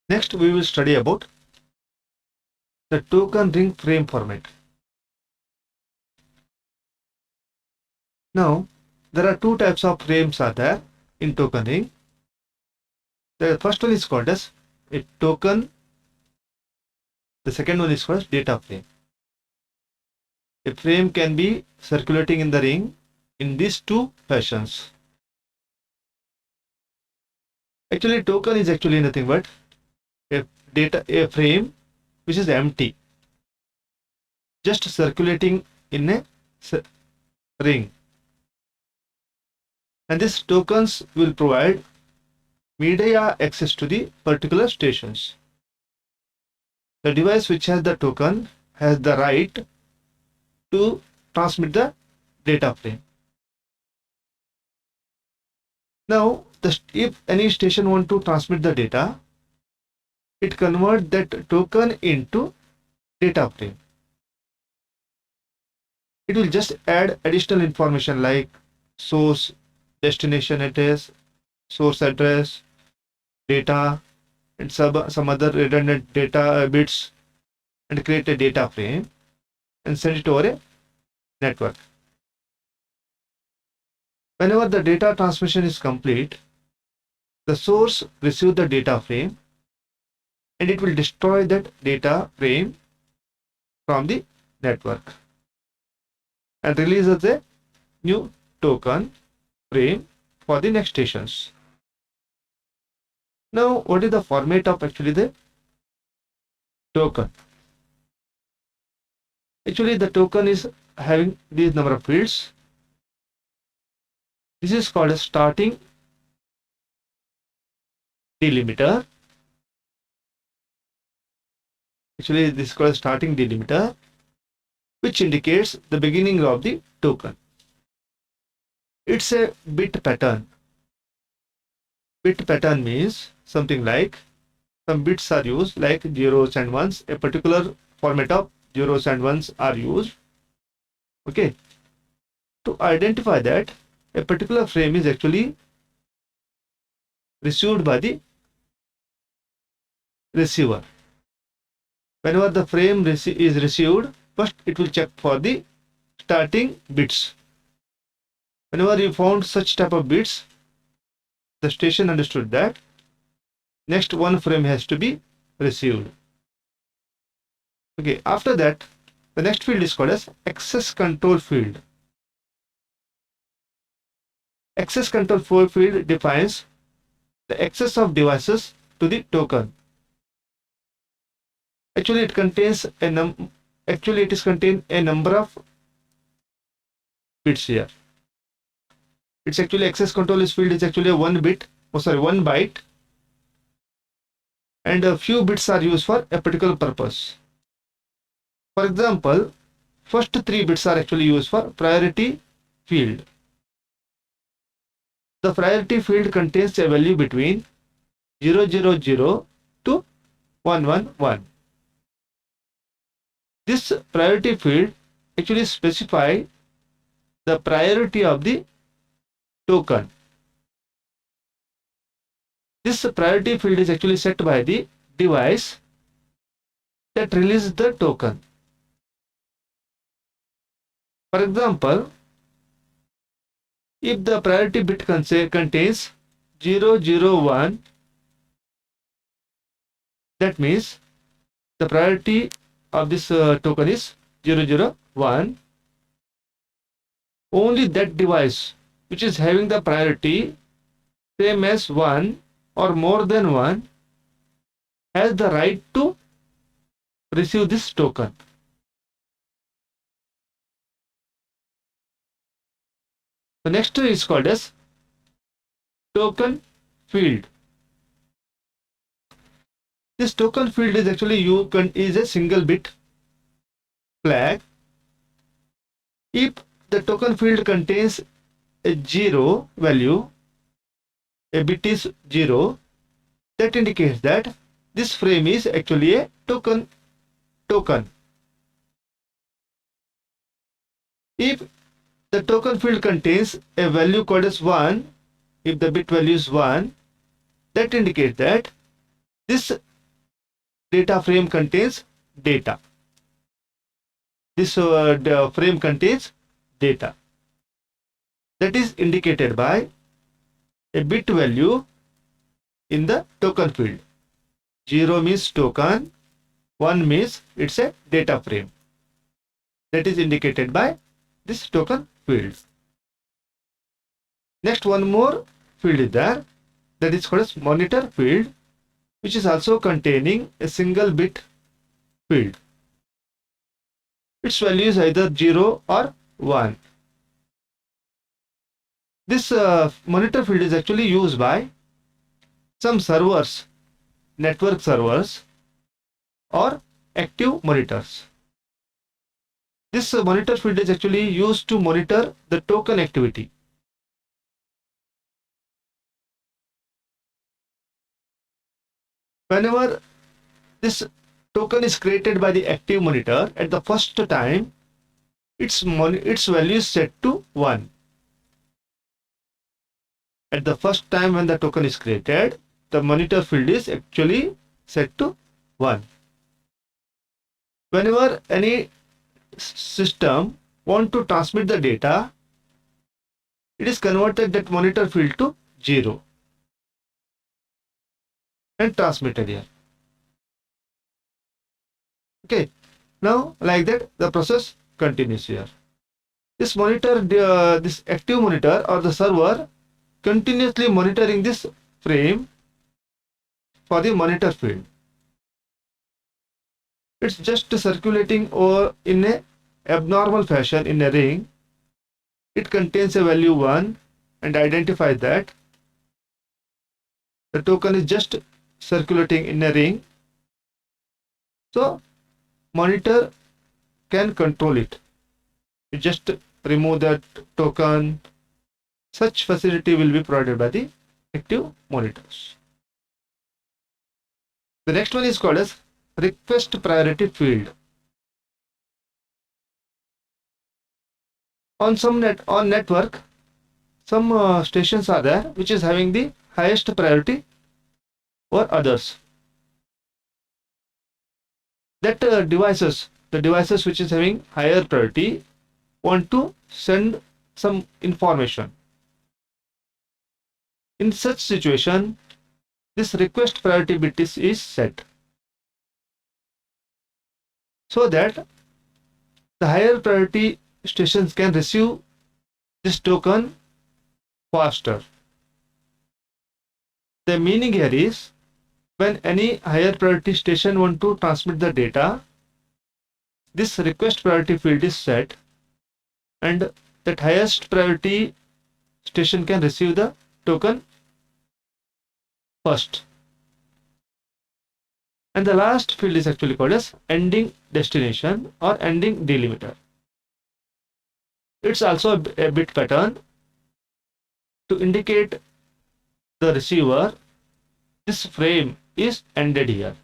Next, we will study about the token ring frame format. Now, there are two types of frames are there in token ring. The first one is called as a token. The second one is called as data frame. A frame can be circulating in the ring in these two fashions. Actually, token is actually nothing but a frame which is empty, just circulating in a ring. And these tokens will provide media access to the particular stations. The device which has the token has the right to transmit the data frame. Now, if any station want to transmit the data, it converts that token into data frame. It will just add additional information like source, destination address, source address, data, and some other redundant data bits, and create a data frame and send it over a network. Whenever the data transmission is complete, the source receives the data frame and it will destroy that data frame from the network and releases a new token frame for the next stations. Now, what is the format of actually the token? Actually, the token is having these number of fields. This is called a starting delimiter. Actually, this is called a starting delimiter, which indicates the beginning of the token. It's a bit pattern. Bit pattern means something like some bits are used like zeros and ones. A particular format of zeros and ones are used. Okay. To identify that a particular frame is actually received by the receiver. Whenever the frame is received, first it will check for the starting bits. Whenever you found such type of bits, the station understood that next one frame has to be received. Okay, after that, the next field is called as access control field. Access control field defines the access of devices to the token. Actually, it contains a number of bits here. It's actually access control field is actually one byte, and a few bits are used for a particular purpose. For example, first 3 bits are actually used for priority field. The priority field contains a value between 000 to 111. This priority field actually specifies the priority of the token. This priority field is actually set by the device that releases the token. For example, if the priority bit contains 001, that means the priority of this token is 001. Only that device which is having the priority same as 1 or more than 1 has the right to receive this token. The next is called as token field. This token field is actually is a single bit flag. If the token field contains a 0 value, a bit is 0, that indicates that this frame is actually a token. If the token field contains a value called as 1, if the bit value is 1, that indicates that this data frame contains data. This the frame contains data. That is indicated by a bit value in the token field. 0 means token, 1 means it's a data frame. That is indicated by this token field. Next, one more field is there, that is called as monitor field, which is also containing a single bit field. Its value is either 0 or 1. This monitor field is actually used by some servers, network servers, or active monitors. This monitor field is actually used to monitor the token activity. Whenever this token is created by the active monitor, at the first time, its value is set to 1. At the first time when the token is created, the monitor field is actually set to 1. Whenever any system want to transmit the data, it is converted that monitor field to 0 and transmitted here. Okay, now like that the process continues here. This monitor, this active monitor or the server continuously monitoring this frame for the monitor field. It's just circulating or in a abnormal fashion in a ring. It contains a value 1 and identifies that the token is just circulating in a ring. So monitor can control it. You just remove that token. Such facility will be provided by the active monitors. The next one is called as request priority field. On some network, some stations are there which is having the highest priority over others. That the devices which is having higher priority want to send some information. In such situation, this request priority bit is set so that the higher priority stations can receive this token faster. The meaning here is when any higher priority station want to transmit the data, this request priority field is set and that highest priority station can receive the token first. And the last field is actually called as ending destination or ending delimiter. It's also a bit pattern to indicate the receiver this frame is ended here.